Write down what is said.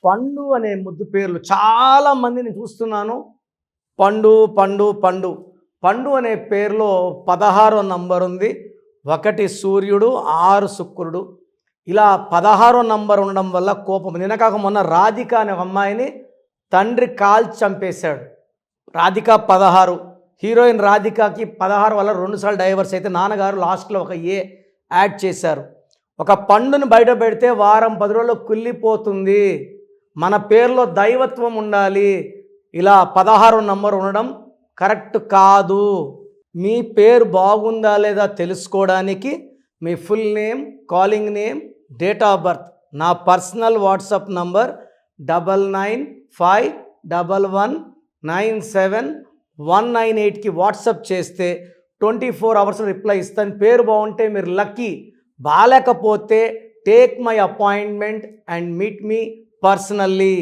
పండు అనే ముద్దు పేర్లు చాలా మందిని చూస్తున్నాను. పండు పండు పండు పండు అనే పేరులో 16వ నంబర్ ఉంది. 1 సూర్యుడు, 6 శుక్రుడు. ఇలా 16వ నంబర్ ఉండడం వల్ల కోపం. నిన్న కాక మొన్న రాధిక అనే ఒక అమ్మాయిని తండ్రి కాల్చి చంపేశాడు. రాధిక 16, హీరోయిన్ రాధికకి 16 వల్ల 2 సార్లు డైవర్స్ అయితే నాన్నగారు లాస్ట్లో ఒక యాడ్ చేశారు. ఒక పండుని బయట పెడితే వారం 10 రోజుల్లో కుళ్ళిపోతుంది. మన పేరులో దైవత్వం ఉండాలి. ఇలా 16వ నంబర్ ఉండడం కరెక్ట్ కాదు. మీ పేరు బాగుందా లేదా తెలుసుకోవడానికి మీ full name, calling name, date of birth, నా పర్సనల్ వాట్సాప్ నంబర్ 99511197198198కి వాట్సాప్ చేస్తే 24 అవర్స్ రిప్లై ఇస్తాను. పేరు బాగుంటే మీరు లక్కీ, బాలేకపోతే take my appointment and meet me personally.